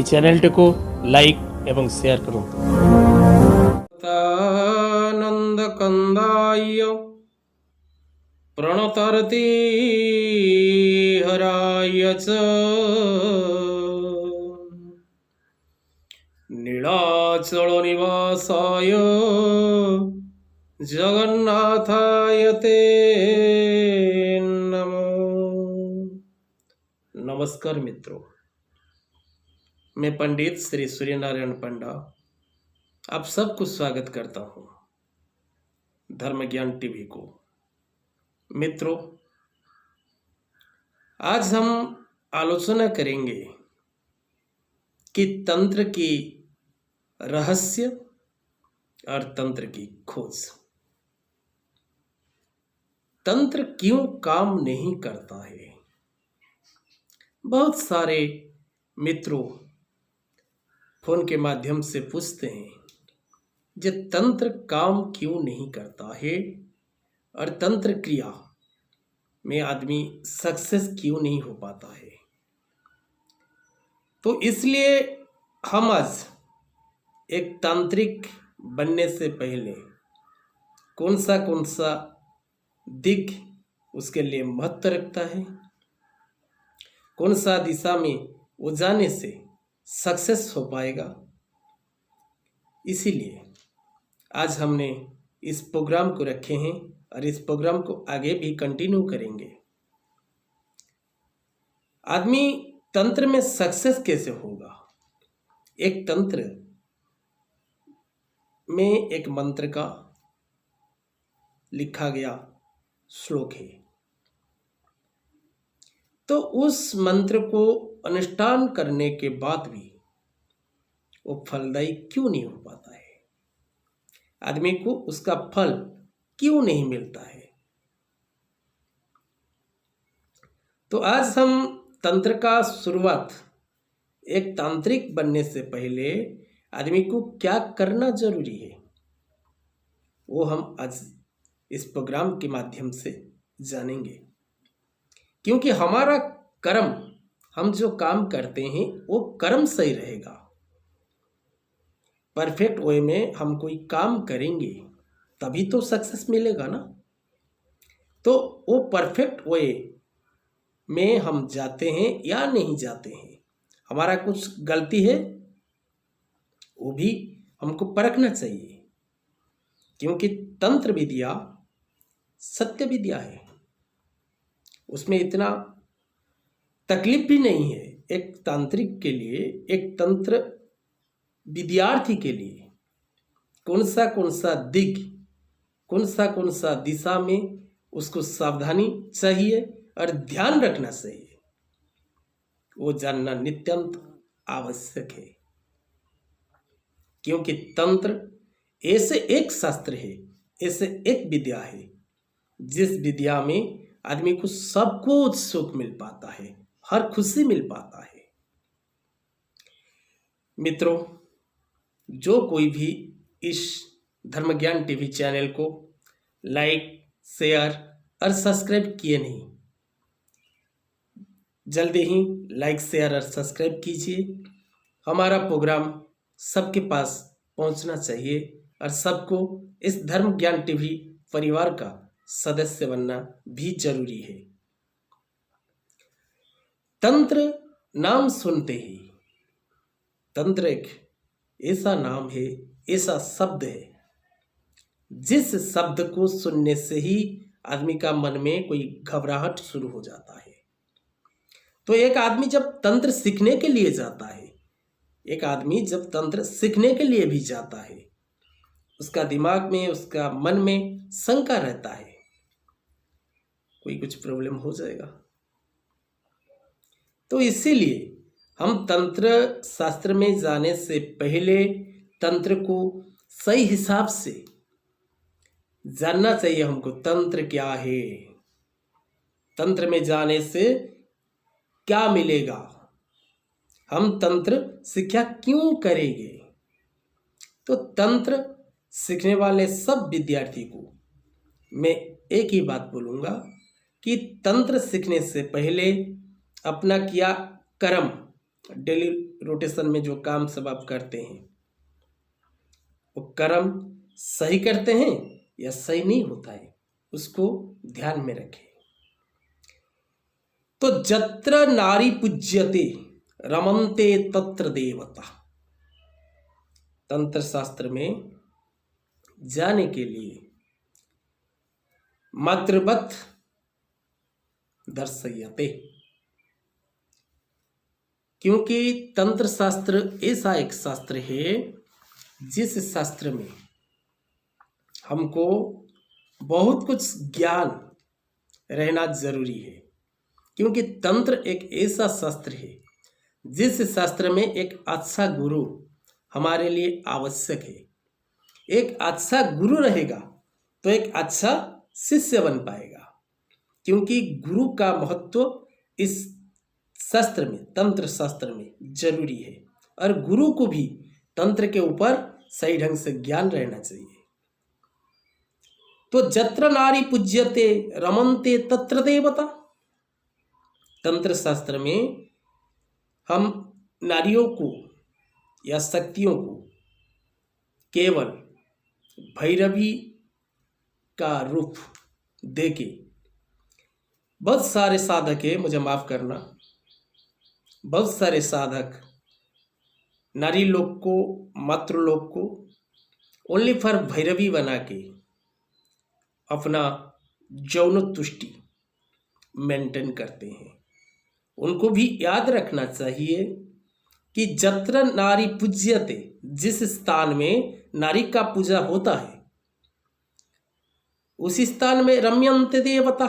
ଚ୍ୟାନେଲଟିକୁ like ଏବଂ share କରନ୍ତୁ। ଆନନ୍ଦ କନ୍ଦାୟ ପ୍ରଣତରତି ହରାୟ ଚ ନୀଳାଚଳ ନିବାସାୟ जगन्नाथाय ते नमो। नमस्कार मित्रों, मैं पंडित श्री सूर्यनारायण पंडा आप सबको स्वागत करता हूँ धर्म ज्ञान टीवी को। मित्रों, आज हम आलोचना करेंगे कि तंत्र की रहस्य और तंत्र की खोज। तंत्र क्यों काम नहीं करता है? बहुत सारे मित्रों फोन के माध्यम से पूछते हैं जे तंत्र काम क्यों नहीं करता है और तंत्र क्रिया में आदमी सक्सेस क्यों नहीं हो पाता है। तो इसलिए हम आज एक तांत्रिक बनने से पहले कौन सा दिक उसके लिए महत्व रखता है, कौन सा दिशा में वो जाने से सक्सेस हो पाएगा, इसीलिए आज हमने इस प्रोग्राम को रखे हैं और इस प्रोग्राम को आगे भी कंटिन्यू करेंगे। आदमी तंत्र में सक्सेस कैसे होगा? एक तंत्र में एक मंत्र का लिखा गया श्लोक है, तो उस मंत्र को अनुष्ठान करने के बाद भी वो फलदायी क्यों नहीं हो पाता है? आदमी को उसका फल क्यों नहीं मिलता है? तो आज हम तंत्र का शुरुआत, एक तांत्रिक बनने से पहले आदमी को क्या करना जरूरी है, वो हम आज इस प्रोग्राम के माध्यम से जानेंगे। क्योंकि हमारा कर्म, हम जो काम करते हैं वो कर्म सही रहेगा, परफेक्ट वे में हम कोई काम करेंगे तभी तो सक्सेस मिलेगा ना। तो वो परफेक्ट वे में हम जाते हैं या नहीं जाते हैं, हमारा कुछ गलती है वो भी हमको परखना चाहिए। क्योंकि तंत्र विद्या सत्य विद्या है, उसमें इतना तकलीफ भी नहीं है। एक तांत्रिक के लिए, एक तंत्र विद्यार्थी के लिए कौन सा दिग, कौन सा दिशा में उसको सावधानी चाहिए और ध्यान रखना चाहिए, वो जानना नित्यंत आवश्यक है। क्योंकि तंत्र ऐसे एक शास्त्र है, ऐसे एक विद्या है जिस विद्या में आदमी को सब कुछ सुख मिल पाता है, हर खुशी मिल पाता है। मित्रों, जो कोई भी इस धर्म ज्ञान टीवी चैनल को लाइक, शेयर और सब्सक्राइब किए नहीं, जल्दी ही लाइक, शेयर और सब्सक्राइब कीजिए। हमारा प्रोग्राम सबके पास पहुंचना चाहिए और सबको इस धर्म ज्ञान टीवी परिवार का सदस्य बनना भी जरूरी है। तंत्र नाम सुनते ही, तंत्र एक ऐसा नाम है, ऐसा शब्द है जिस शब्द को सुनने से ही आदमी का मन में कोई घबराहट शुरू हो जाता है। तो एक आदमी जब तंत्र सीखने के लिए जाता है, एक आदमी जब तंत्र सीखने के लिए भी जाता है, उसका दिमाग में, उसका मन में शंका रहता है, कोई कुछ प्रॉब्लम हो जाएगा। तो इसीलिए हम तंत्र शास्त्र में जाने से पहले तंत्र को सही हिसाब से जानना चाहिए हमको। तंत्र क्या है, तंत्र में जाने से क्या मिलेगा, हम तंत्र शिक्षा क्यों करेंगे। तो तंत्र सीखने वाले सब विद्यार्थी को मैं एक ही बात बोलूँगा कि तंत्र सीखने से पहले अपना किया कर्म डेली रोटेशन में जो काम सब आप करते हैं वो कर्म सही करते हैं या सही नहीं होता है, उसको ध्यान में रखें। तो जत्र नारी पूज्यते रमन्ते तत्र देवता, तंत्र शास्त्र में जाने के लिए मातृवत दर्शयते, क्योंकि तंत्र शास्त्र ऐसा एक शास्त्र है जिस शास्त्र में हमको बहुत कुछ ज्ञान रहना जरूरी है। क्योंकि तंत्र एक ऐसा शास्त्र है जिस शास्त्र में एक अच्छा गुरु हमारे लिए आवश्यक है। एक अच्छा गुरु रहेगा तो एक अच्छा शिष्य बन पाएगा, क्योंकि गुरु का महत्व इस शास्त्र में, तंत्र शास्त्र में जरूरी है। और गुरु को भी तंत्र के ऊपर सही ढंग से ज्ञान रहना चाहिए। तो जत्र नारी पूज्यते रमन्ते तत्र देवता, तंत्र शास्त्र में हम नारियों को या शक्तियों को केवल भैरवी का रूप देके, बहुत सारे साधक है, मुझे माफ करना, बहुत सारे साधक नारी लोग को, मातृ लोग को ओनली फॉर भैरवी बना के अपना यौन तुष्टि मेंटेन करते हैं। उनको भी याद रखना चाहिए कि जत्र नारी पूज्यते, जिस स्थान में नारी का पूजा होता है उस स्थान में रम्यन्ते देवता,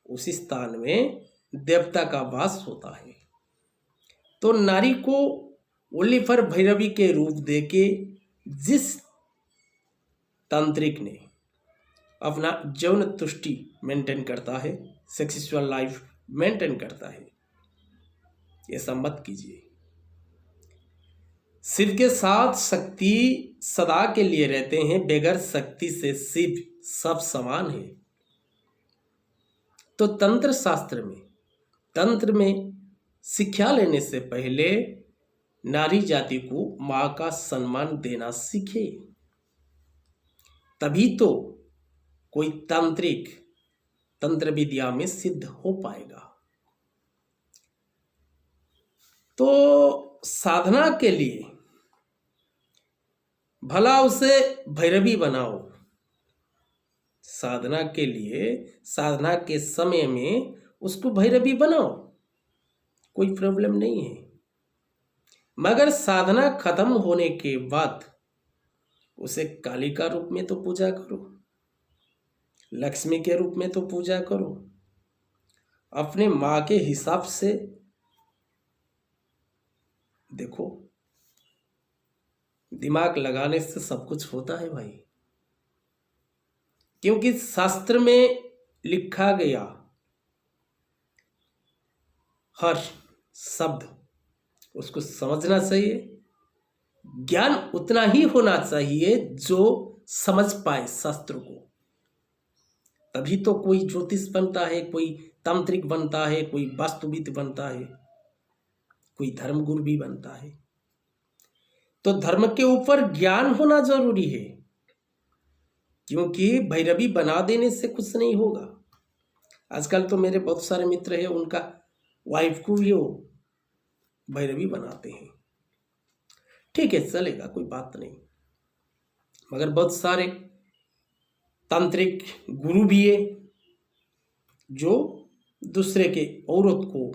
उस स्थान में देवता का वास होता है। तो नारी को ओनली फॉर भैरवी के रूप देके जिस तांत्रिक ने अपना यौन तुष्टि मेंटेन करता है, सेक्सुअल लाइफ मेंटेन करता है, ऐसा मत कीजिए। शिव के साथ शक्ति सदा के लिए रहते हैं, बगैर शक्ति से शिव सब समान है। तो तंत्र शास्त्र में, तंत्र में शिक्षा लेने से पहले नारी जाति को मां का सम्मान देना सीखे, तभी तो कोई तांत्रिक तंत्र विद्या में सिद्ध हो पाएगा। तो साधना के लिए भला उसे भैरवी बनाओ, साधना के लिए, साधना के समय में उसको भैरवी बनाओ, कोई प्रॉब्लम नहीं है। मगर साधना खत्म होने के बाद उसे काली का रूप में तो पूजा करो, लक्ष्मी के रूप में तो पूजा करो, अपने माँ के हिसाब से देखो। दिमाग लगाने से सब कुछ होता है भाई, क्योंकि शास्त्र में लिखा गया हर शब्द उसको समझना चाहिए। ज्ञान उतना ही होना चाहिए जो समझ पाए शास्त्र को, तभी तो कोई ज्योतिष बनता है, कोई तांत्रिक बनता है, कोई वास्तुविद बनता है, कोई धर्मगुरु भी बनता है। तो धर्म के ऊपर ज्ञान होना जरूरी है, क्योंकि भैरवी बना देने से कुछ नहीं होगा। आजकल तो मेरे बहुत सारे मित्र हैं, उनका वाइफ को भी वो भैरवी बनाते हैं, ठीक है चलेगा, कोई बात नहीं। मगर बहुत सारे तांत्रिक गुरु भी है जो दूसरे के औरत को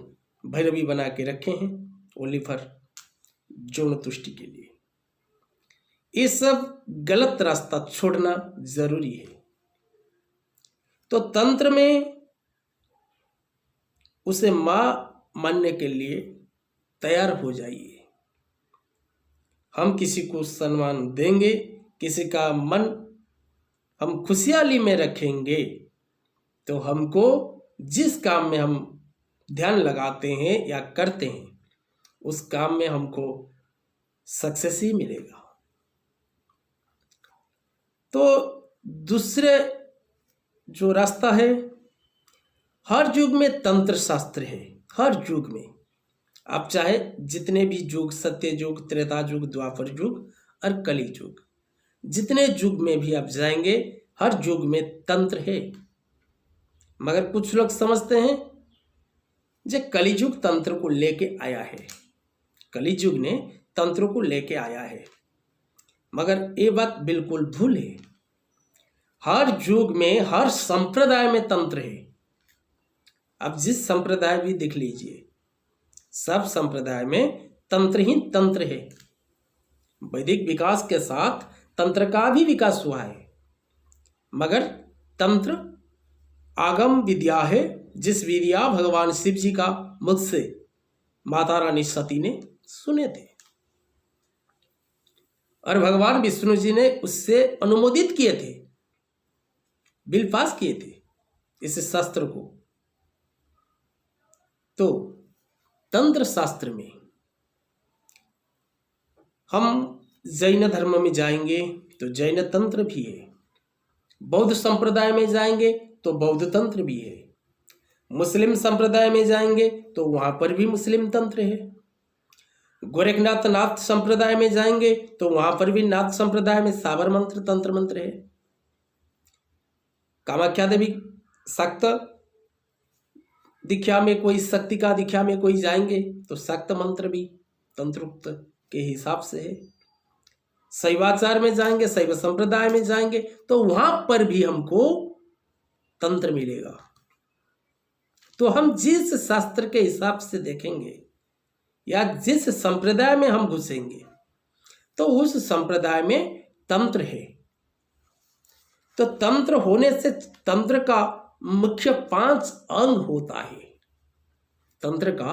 भैरवी बना के रखे हैं ओनली फॉर यौन तुष्टि के लिए। ये सब गलत रास्ता छोड़ना जरूरी है। तो तंत्र में उसे मां मानने के लिए तैयार हो जाइए। हम किसी को सम्मान देंगे, किसी का मन हम खुशहाली में रखेंगे, तो हमको जिस काम में हम ध्यान लगाते हैं या करते हैं उस काम में हमको सक्सेस ही मिलेगा। तो दूसरे जो रास्ता है, हर युग में तंत्र शास्त्र है, हर युग में आप चाहे जितने भी युग, सत्य युग, त्रेता युग, द्वापर युग और कली युग, जितने युग में भी आप जाएंगे हर युग में तंत्र है। मगर कुछ लोग समझते हैं जे कलियुग तंत्र को लेके आया है, कलियुग ने तंत्र को लेके आया है, मगर ये बात बिल्कुल भूल है। हर युग में हर संप्रदाय में तंत्र है। अब जिस संप्रदाय भी देख लीजिए, सब संप्रदाय में तंत्र ही तंत्र है। वैदिक विकास के साथ तंत्र का भी विकास हुआ है, मगर तंत्र आगम विद्या है, जिस विद्या भगवान शिव जी का मुख से माता रानी सती ने सुने थे और भगवान विष्णु जी ने उससे अनुमोदित किए थे, बिल पास किए थे इस शास्त्र को। तो तंत्र शास्त्र में हम जैन धर्म में जाएंगे तो जैन तंत्र भी है, बौद्ध संप्रदाय में जाएंगे तो बौद्ध तंत्र भी है, मुस्लिम संप्रदाय में जाएंगे तो वहां पर भी मुस्लिम तंत्र है, गोरखनाथ नाथ संप्रदाय में जाएंगे तो वहां पर भी नाथ संप्रदाय में साबर मंत्र तंत्र मंत्र है। कामाख्या देवी शक्त दीक्षा में कोई, शक्ति का दीक्षा में कोई जाएंगे तो शक्त मंत्र भी तंत्रोक्त के हिसाब से है। शैवाचार में जाएंगे, शैव संप्रदाय में जाएंगे तो वहां पर भी हमको तंत्र मिलेगा। तो हम जिस शास्त्र के हिसाब से देखेंगे या जिस संप्रदाय में हम घुसेंगे तो उस संप्रदाय में तंत्र है। तो तंत्र होने से तंत्र का मुख्य 5 अंग होता है। तंत्र का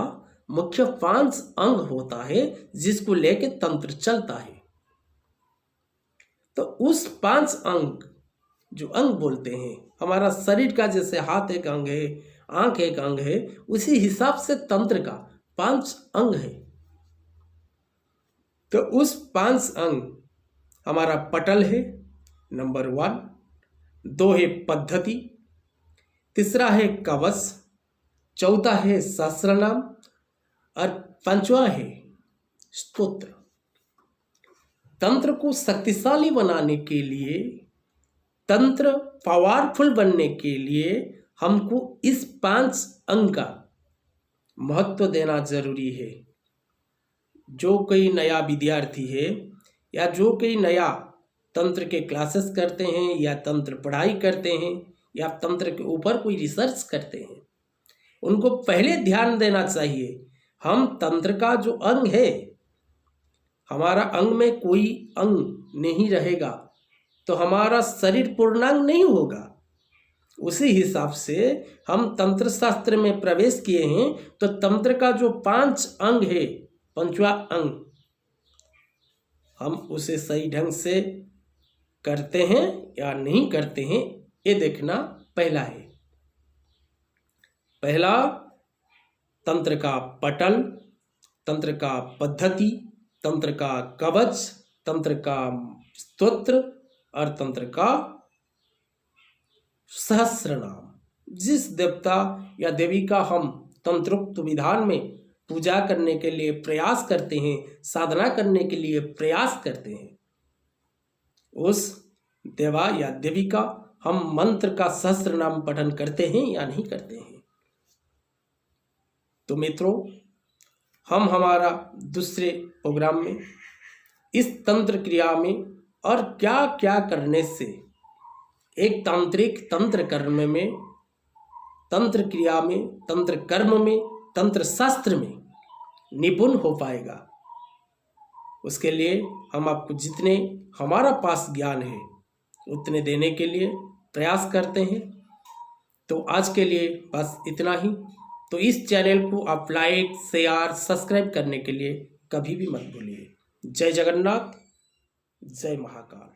मुख्य 5 अंग होता है जिसको लेके तंत्र चलता है। तो उस 5 अंग, जो अंग बोलते हैं, हमारा शरीर का जैसे हाथ एक अंग है, आंख एक अंग है, उसी हिसाब से तंत्र का 5 अंग है। तो उस 5 अंग, हमारा पटल है नंबर 1, 2 है पद्धति, तीसरा है कवच, चौथा है सहस्रनाम और 5वां है स्तोत्र। तंत्र को शक्तिशाली बनाने के लिए, तंत्र पावरफुल बनने के लिए हमको इस 5 अंग का महत्व देना जरूरी है। जो कोई नया विद्यार्थी है या जो कोई नया तंत्र के क्लासेस करते हैं या तंत्र पढ़ाई करते हैं या तंत्र के ऊपर कोई रिसर्च करते हैं, उनको पहले ध्यान देना चाहिए हम तंत्र का जो अंग है, हमारा अंग में कोई अंग नहीं रहेगा तो हमारा शरीर पूर्णांग नहीं होगा। उसी हिसाब से हम तंत्र शास्त्र में प्रवेश किए हैं तो तंत्र का जो 5 अंग है, 5वां अंग, हम उसे सही ढंग से करते हैं या नहीं करते हैं, ये देखना पहला है। पहला तंत्र का पटल, तंत्र का पद्धति, तंत्र का कवच, तंत्र का स्तोत्र और तंत्र का सहस्रनाम। जिस देवता या देवी का हम तंत्रोक्त विधान में पूजा करने के लिए प्रयास करते हैं, साधना करने के लिए प्रयास करते हैं, उस देवा या देवी का हम मंत्र का सहस्रनाम पठन करते हैं या नहीं करते हैं। तो मित्रों, हम हमारा दूसरे प्रोग्राम में इस तंत्र क्रिया में और क्या क्या करने से एक तांत्रिक तंत्र कर्म में, तंत्र क्रिया में, तंत्र कर्म में, तंत्र शास्त्र में निपुण हो पाएगा, उसके लिए हम आपको जितने हमारा पास ज्ञान है उतने देने के लिए प्रयास करते हैं। तो आज के लिए बस इतना ही। तो इस चैनल को आप लाइक, शेयर, सब्सक्राइब करने के लिए कभी भी मत भूलिए। जय जगन्नाथ, जय महाकाल।